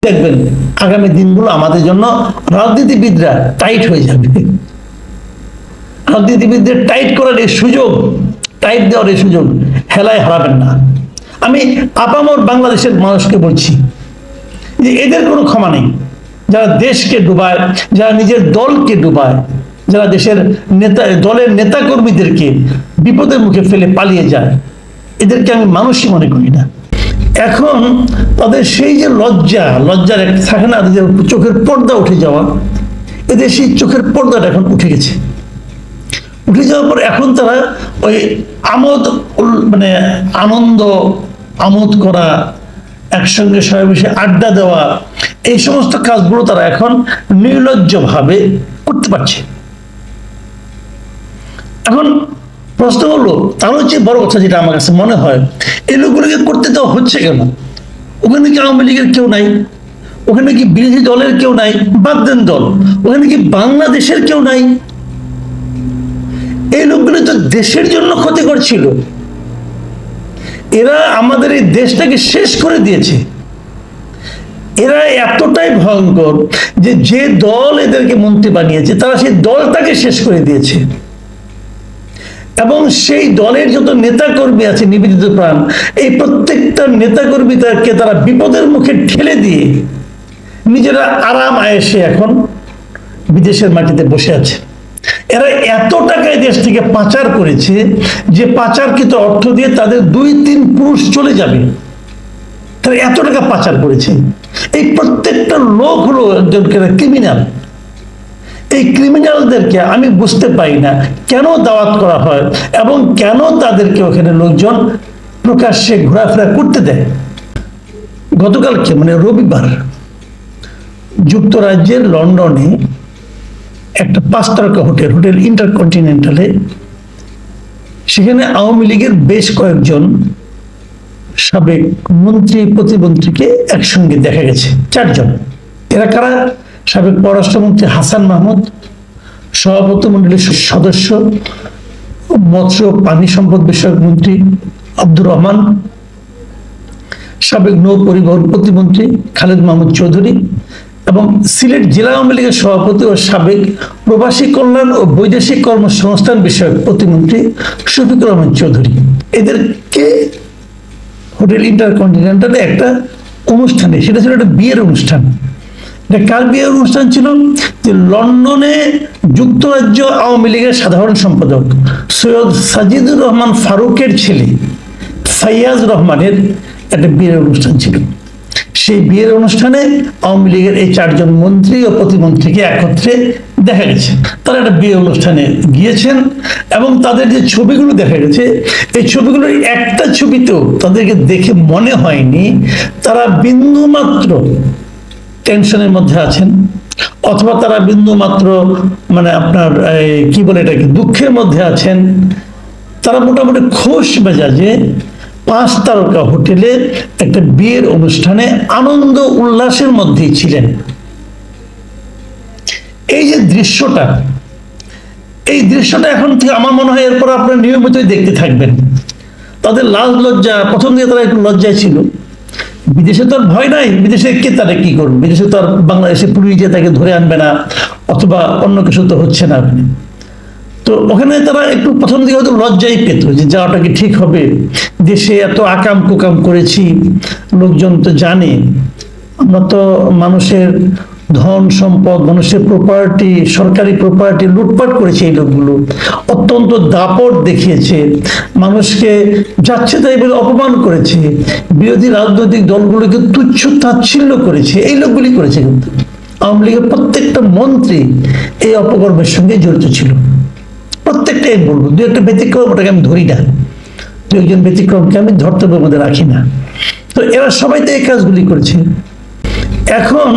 দেখবেন আগামী দিনগুলো আমাদের জন্য রাজনীতিবিদরা টাইট হয়ে যাবে। রাজনীতিবিদদের টাইট করার এই সুযোগ, টাইট দেওয়ার এই সুযোগ হেলায় হারাবেন না। আমি আপামর বাংলাদেশের মানুষকে বলছি যে এদের কোনো ক্ষমা নেই। যারা দেশকে ডুবায়, যারা নিজের দলকে ডুবায়, যারা দেশের নেতা, দলের নেতা কর্মীদেরকে বিপদের মুখে ফেলে পালিয়ে যায়, এদেরকে আমি মানুষই মনে করি না। এখন তাদের সেই যে লজ্জার একটা থাকে না, যে চোখের পর্দা উঠে যাওয়া, এদের সেই চোখের পর্দাটা এখন উঠে গেছে। উঠে যাওয়ার পর এখন তারা ওই আনন্দ আমোদ করা, একসঙ্গে সবাই বসে আড্ডা দেওয়া, এই সমস্ত কাজগুলো তারা এখন নির্লজ্জভাবে করতে পারছে। এখন প্রশ্ন হলো, তার হচ্ছে বড় কথা যেটা আমার কাছে মনে হয়, এই লোকগুলোকে করতে দেওয়া হচ্ছে কেন? ওখানে কি আওয়ামী লীগের কেউ নাই? ওখানে কি বিরোধী দলের কেউ নাই? বাদ দেন দল, ওখানে কি বাংলাদেশের কেউ নাই? এই লোকগুলো তো দেশের জন্য ক্ষতি করছিল। এরা আমাদের এই দেশটাকে শেষ করে দিয়েছে। এরা এতটাই ভয়ঙ্কর যে যে দল এদেরকে মন্ত্রী বানিয়েছে তারা সেই দলটাকে শেষ করে দিয়েছে। এবং সেই দলের যত নেতাকর্মী আছে নিবেদিত প্রাণ, এই প্রত্যেকটা নেতাকর্মীকে তারা বিপদের মুখে ঠেলে দিয়ে নিজেরা আরাম আয়েসে এখন বিদেশের মাটিতে বসে আছে। এরা এত টাকায় দেশ থেকে পাচার করেছে যে পাচারকৃত অর্থ দিয়ে তাদের 2-3 পুরুষ চলে যাবে। তারা এত টাকা পাচার করেছে। এই প্রত্যেকটা লোক হলো একজন ক্রিমিনাল। এই ক্রিমিনালদেরকে আমি বুঝতে পারি না কেন দাওয়াত করা হয় এবং কেন তাদেরকে ওখানে লোকজন প্রকাশ্যে ঘোরাফেরা করতে দেয়। গতকালকে রবিবার যুক্তরাজ্যের লন্ডনে একটা 5 তারকা হোটেল ইন্টারকন্টিনেন্টালে, সেখানে আওয়ামী লীগের বেশ কয়েকজন সাবেক মন্ত্রী প্রতিমন্ত্রীকে একসঙ্গে দেখা গেছে, 4 জন। এরা কারা? সাবেক পররাষ্ট্রমন্ত্রী হাসান মাহমুদ, সভাপতি মণ্ডলীর সদস্য মৎস্য পানি সম্পদ বিষয়ক মন্ত্রী আব্দুর রহমান, সাবেক নৌ পরিবহন প্রতিমন্ত্রী খালেদ মাহমুদ চৌধুরী এবং সিলেট জেলা আওয়ামী লীগের সভাপতি ও সাবেক প্রবাসী কল্যাণ ও বৈদেশিক কর্মসংস্থান বিষয়ক প্রতিমন্ত্রী শফিকুর রহমান চৌধুরী। এদেরকে হোটেল ইন্টারকন্টিনেন্টালে একটা অনুষ্ঠানে, সেটা ছিল একটা বিয়ের অনুষ্ঠান। এটা কার বিয়ের অনুষ্ঠান ছিল? যে লন্ডনে যুক্তরাজ্য আওয়ামী লীগের সাধারণ সম্পাদক সৈয়দ সাজিদুর রহমান ফারুকের ছেলে ফাইয়াজ রহমানের একটা বিয়ের অনুষ্ঠান ছিল। সেই বিয়ের অনুষ্ঠানে আওয়ামী লীগের এই 4 জন মন্ত্রী ও প্রতিমন্ত্রীকে একত্রে দেখা গেছে। তারা একটা বিয়ে অনুষ্ঠানে গিয়েছেন এবং তাদের যে ছবিগুলো দেখা গেছে, এই ছবিগুলোর একটা ছবিতেও তাদেরকে দেখে মনে হয়নি তারা বিন্দুমাত্র টেনশনের মধ্যে আছেন, অথবা তারা বিন্দুমাত্র আপনার কি বলে এটাকে দুঃখের মধ্যে আছেন। তারা মোটামুটি খোশ মেজাজে 5 তারকা হোটেলে একটা বিয়ের অনুষ্ঠানে আনন্দ উল্লাসের মধ্যেই ছিলেন। এই যে দৃশ্যটা, এই দৃশ্যটা এখন থেকে আমার মনে হয় এরপর আপনারা নিয়মিতই দেখতে থাকবেন। তাদের লাজ লজ্জা, প্রথম দিকে তারা একটু লজ্জায় ছিল। বিদেশে তো আর ভয় নাই, বিদেশে কে তারা কি করবে? বিদেশে তো আর বাংলাদেশে পুলিশ যে তাকে ধরে আনবে না, অথবা অন্য কিছু তো হচ্ছে না। তো ওখানে তারা একটু প্রথম দিকে হয়তো লজ্জাই পেত যে যাওয়াটা কি ঠিক হবে, দেশে এত আকাম কুকাম করেছি, লোকজন তো জানে আমরা তো মানুষের ধন সম্পদ, মানুষের প্রপার্টি, সরকারি প্রপার্টি লুটপাট করেছে। এই লোকগুলো অত্যন্ত দাপট দেখিয়েছে, মানুষকে যাচ্ছে তাই বলে অপমান করেছে, বিরোধী রাজনৈতিক দলগুলোকে তুচ্ছ তাচ্ছিল্য করেছে। এই লোকগুলি করেছে। কিন্তু আওয়ামী লীগের প্রত্যেকটা মন্ত্রী এই অপকর্মের সঙ্গে জড়িত ছিল। প্রত্যেকটাই বলবো, 2-একটা ব্যতিক্রম ওটাকে আমি ধরি না, 2-একজন ব্যতিক্রমকে আমি ধর্তব্যের মধ্যে রাখি না। তো এরা সবাই তো এই কাজগুলি করেছে। এখন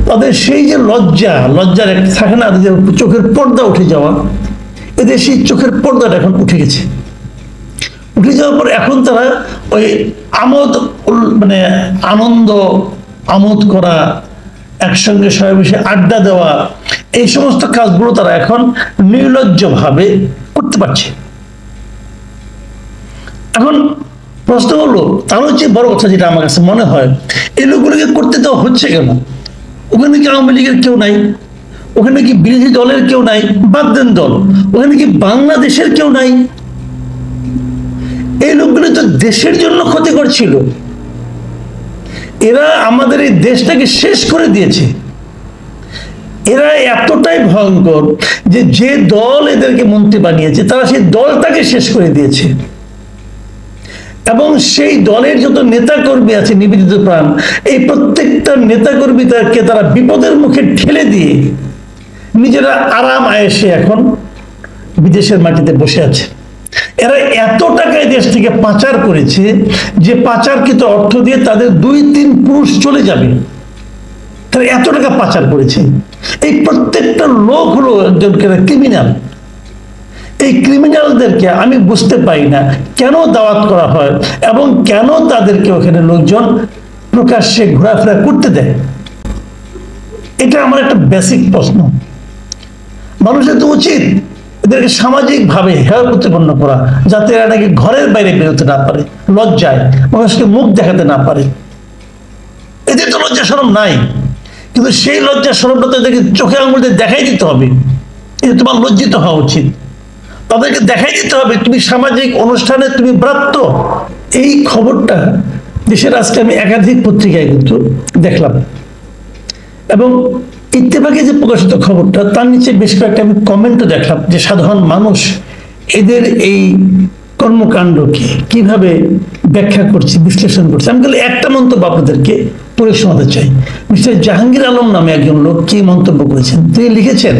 তাদের সেই যে লজ্জার একটা থাকে না, যে চোখের পর্দা উঠে যাওয়া, এদের সেই চোখের পর্দাটা এখন উঠে গেছে। উঠে যাওয়ার পর এখন তারা ওই আনন্দ আমোদ করা, একসঙ্গে সবাই বসে আড্ডা দেওয়া, এই সমস্ত কাজগুলো তারা এখন নির্লজ্জভাবে করতে পারছে। এখন প্রশ্ন হলো, তার হচ্ছে বড় কথা যেটা আমার কাছে মনে হয়, এই লোকগুলোকে করতে দেওয়া হচ্ছে কেন? ওখানে কি আওয়ামী লীগের কেউ নাই? ওখানে কি বিরোধী দলের কেউ নাই? বাদ দেন দল, ওখানে কি বাংলাদেশের কেউ নাই? এই লোকগুলো তো দেশের জন্য ক্ষতি করছিল। এরা আমাদের এই দেশটাকে শেষ করে দিয়েছে। এরা এতটাই ভয়ঙ্কর যে যে দল এদেরকে মন্ত্রী বানিয়েছে তারা সেই দলটাকে শেষ করে দিয়েছে, এবং সেই দলের যত নেতাকর্মী আছে নিবেদিত প্রাণ, এই প্রত্যেকটা নেতাকর্মীদেরকে তারা বিপদের মুখে ঠেলে দিয়ে নিজেরা আরাম আয়েসে এখন বিদেশের মাটিতে বসে আছে। এরা এত টাকায় দেশ থেকে পাচার করেছে যে পাচারকৃত অর্থ দিয়ে তাদের 2-3 পুরুষ চলে যাবে। তারা এত টাকা পাচার করেছে। এই প্রত্যেকটা লোক হলো একজন ক্রিমিনাল। এই ক্রিমিনালদেরকে আমি বুঝতে পারি না কেন দাওয়াত করা হয় এবং কেন তাদেরকে ওখানে লোকজন প্রকাশ্যে ঘোরাফেরা করতে দেয়। এটা আমার একটা বেসিক প্রশ্ন। মানুষের তো উচিত এদেরকে সামাজিকভাবে হেয় প্রতিপন্ন করা, যাতে এরা নাকি ঘরের বাইরে বেরোতে না পারে, লজ্জায় মানুষকে মুখ দেখাতে না পারে। এদের তো লজ্জা শরম নাই, কিন্তু সেই লজ্জা শরমটা তো এদেরকে চোখে আঙুল দিয়ে দেখাই দিতে হবে। এটা তোমার লজ্জিত হওয়া উচিত। তাদেরকে দেখাই দিতে হবে তুমি সামাজিক অনুষ্ঠানে তুমি ব্রাত্য। এই খবরটা দেশের আজকে আমি একাধিক পত্রিকায় কিন্তু দেখলাম, এবং ইত্তেফাকে যে প্রকাশিত খবরটা তার নিচে বেশ কয়েকটা আমি কমেন্টও দেখলাম যে সাধারণ মানুষ এদের এই কর্মকাণ্ডকে কিভাবে ব্যাখ্যা করছে, বিশ্লেষণ করছে। আমি তাহলে একটা মন্তব্য আপনাদেরকে পড়ে শোনাতে চাই। মিস্টার জাহাঙ্গীর আলম নামে একজন লোক কি মন্তব্য করেছেন, তিনি লিখেছেন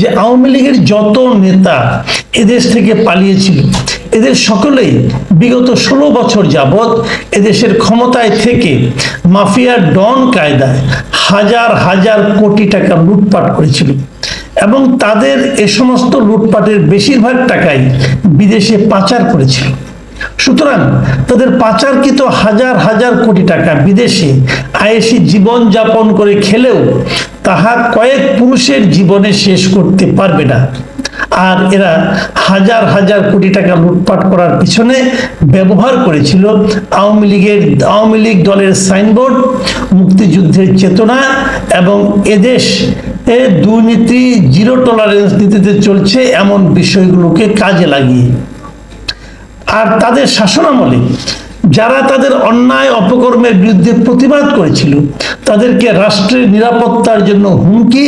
যে আওয়ামী লীগের যত নেতা এদেশ থেকে পালিয়েছিল এদের সকলেই বিগত 16 বছর যাবৎ এদেশের ক্ষমতায় থেকে মাফিয়া ডন কায়দায় হাজার হাজার কোটি টাকা লুটপাট করেছিল, এবং তাদের এ সমস্ত লুটপাটের বেশিরভাগ টাকাই বিদেশে পাচার করেছিল। সুতরাং তাদের পাচারকৃত হাজার হাজার কোটি টাকা বিদেশে আয়েসি জীবন যাপন করে খেলেও তাহা কয়েক পুরুষের জীবনে শেষ করতে পারবে না। আর এরা হাজার হাজার কোটি টাকা লুটপাট করার পিছনে ব্যবহার করেছিল আওয়ামী লীগ দলের সাইনবোর্ড, মুক্তিযুদ্ধের চেতনা, এবং এদেশ দুর্নীতি জিরো টলারেন্স নীতিতে চলছে এমন বিষয়গুলোকে কাজে লাগিয়ে। আর তাদের শাসনামলে যারা তাদের অন্যায় অপকর্মের বিরুদ্ধে প্রতিবাদ করেছিল তাদেরকে রাষ্ট্রের নিরাপত্তার জন্য হুমকি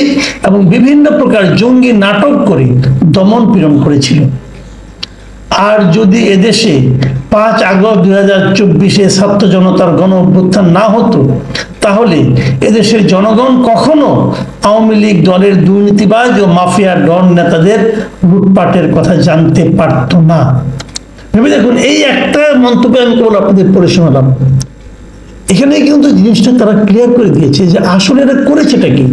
এবং বিভিন্ন প্রকার জঙ্গি নাটক করে দমন পীড়ন করেছিল। আর যদি এদেশে 5 আগস্ট 2024 ছাত্র জনতার গণ অভ্যুত্থান না হতো, তাহলে এদেশের জনগণ কখনো আওয়ামী লীগ দলের দুর্নীতিবাজ ও মাফিয়া ডন নেতাদের লুটপাটের কথা জানতে পারত না। ভেবে দেখুন, এই একটা মন্তব্য আমি কেবল আপনাদের পড়ে শোনালাম। এখানে কিন্তু জিনিসটা তারা ক্লিয়ার করে দিয়েছে যে আসলে এটা করেছেটা কি।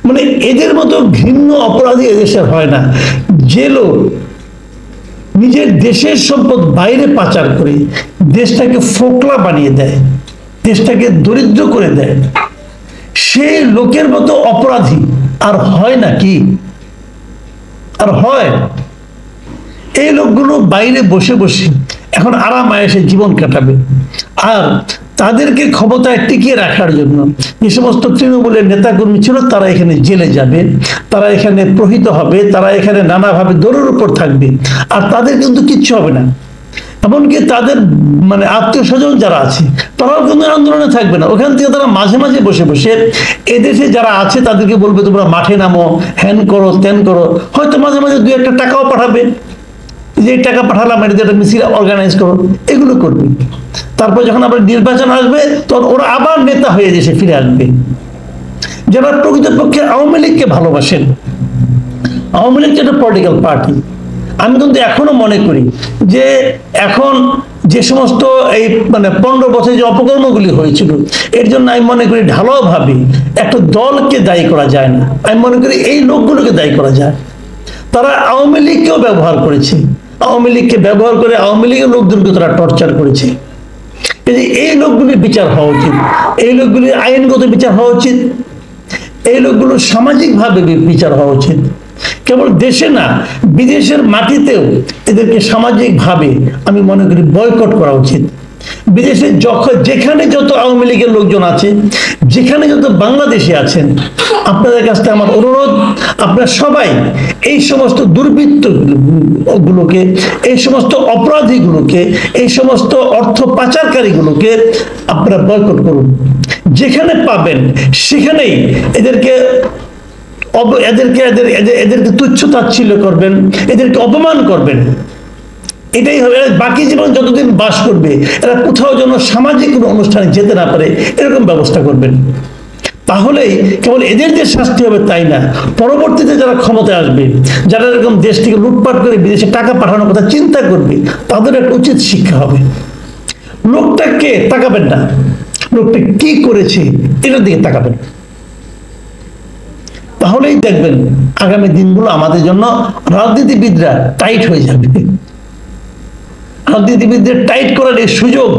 মানে এদের মতো ঘৃণ্য অপরাধী এদেশে হয় না, যে লোক নিজের দেশের সম্পদ বাইরে পাচার করে দেশটাকে ফোকলা বানিয়ে দেয়, দেশটাকে দরিদ্র করে দেয়, সেই লোকের মতো অপরাধী আর হয় নাকি? আর হয়? এই লোকগুলো বাইরে বসে বসে এখন আরাম আয়েসে জীবন কাটাবে। আর তাদেরকে ক্ষমতায় টিকিয়ে রাখার জন্য যে সমস্ত তৃণমূলের নেতাকর্মী ছিল তারা এখানে জেলে যাবে, তারা এখানে প্রহিত হবে, তারা এখানে নানাভাবে দৌড়ের উপর থাকবে, আর তাদের কিন্তু কিচ্ছু হবে না। এমনকি তাদের মানে আত্মীয় স্বজন যারা আছে তারাও কিন্তু আন্দোলনে থাকবে না। ওখান থেকে তারা মাঝে মাঝে বসে বসে এদেশে যারা আছে তাদেরকে বলবে তোমরা মাঠে নামো, হ্যান করো, ত্যান করো। হয়তো মাঝে মাঝে 2-1 টাকাও পাঠাবে, যে টাকা পাঠালাম এটা একটা মিছিল অর্গানাইজ করো, এগুলো করবে। তারপর যখন আবার নির্বাচন আসবে তখন ওরা আবার নেতা হয়ে দেশে ফিরে আসবে। যারা প্রকৃতপক্ষে আওয়ামী লীগকে ভালোবাসেন, আওয়ামী লীগ একটা পলিটিক্যাল পার্টি। আমি কিন্তু এখনো মনে করি যে এখন যে সমস্ত এই মানে 15 বছর যে অপকর্মগুলি হয়েছিল এর জন্য আমি মনে করি ঢালাওভাবে একটা দলকে দায়ী করা যায় না। আমি মনে করি এই লোকগুলোকে দায়ী করা যায়। তারা আওয়ামী লীগকেও ব্যবহার করেছে, আওয়ামী লীগকে ব্যবহার করে আওয়ামী লীগের লোকদেরকে তারা টর্চার করেছে। এই লোকগুলির বিচার হওয়া উচিত, এই লোকগুলির আইনগত বিচার হওয়া উচিত, এই লোকগুলোর সামাজিকভাবে বিচার হওয়া উচিত। কেবল দেশে না, বিদেশের মাটিতেও এদেরকে সামাজিকভাবে আমি মনে করি বয়কট করা উচিত। বিদেশে যেখানে যত আওয়ামী লীগের লোকজন আছে, যেখানে যত বাংলাদেশি আছেন, আপনাদের কাছে আমার অনুরোধ, আপনারা সবাই এই সমস্ত দুর্বৃত্ত গুলোকে, এই সমস্ত অপরাধীগুলোকে, এই সমস্ত অর্থ পাচারকারীগুলোকে আপনারা বয়কট করুন। যেখানে পাবেন সেখানেই এদেরকে তুচ্ছ তাচ্ছিল্য করবেন, এদেরকে অপমান করবেন। এটাই হবে। বাকি জীবন যতদিন বাস করবে এরা কোথাও যেন সামাজিক কোনো অনুষ্ঠানে যেতে না পারে, এরকম ব্যবস্থা করবেন। তাহলেই কেবল এদের যে শাস্তি হবে তাই না, পরবর্তীতে যারা ক্ষমতায় আসবে, যারা এরকম দেশ থেকে লুটপাট করে বিদেশে টাকা পাঠানোর কথা চিন্তা করবে, তাদের একটা উচিত শিক্ষা হবে। লোকটাকে তাকাবেন না, লোকটা কি করেছে এটার দিকে তাকাবেন। তাহলেই দেখবেন আগামী দিনগুলো আমাদের জন্য রাজনীতিবিদরা টাইট হয়ে যাবে। রাজনীতিবিদদের টাইট করার এই সুযোগ,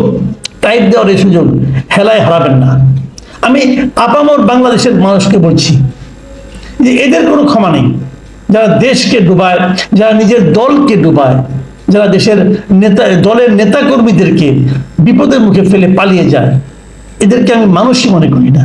টাইট দেওয়ার এই সুযোগ হেলায় হারাবেন না। আমি আপামর বাংলাদেশের মানুষকে বলছি যে এদের কোনো ক্ষমা নেই। যারা দেশকে ডুবায়, যারা নিজের দলকে ডুবায়, যারা দেশের দলের নেতা কর্মীদেরকে বিপদের মুখে ফেলে পালিয়ে যায়, এদেরকে আমি মানুষই মনে করি না।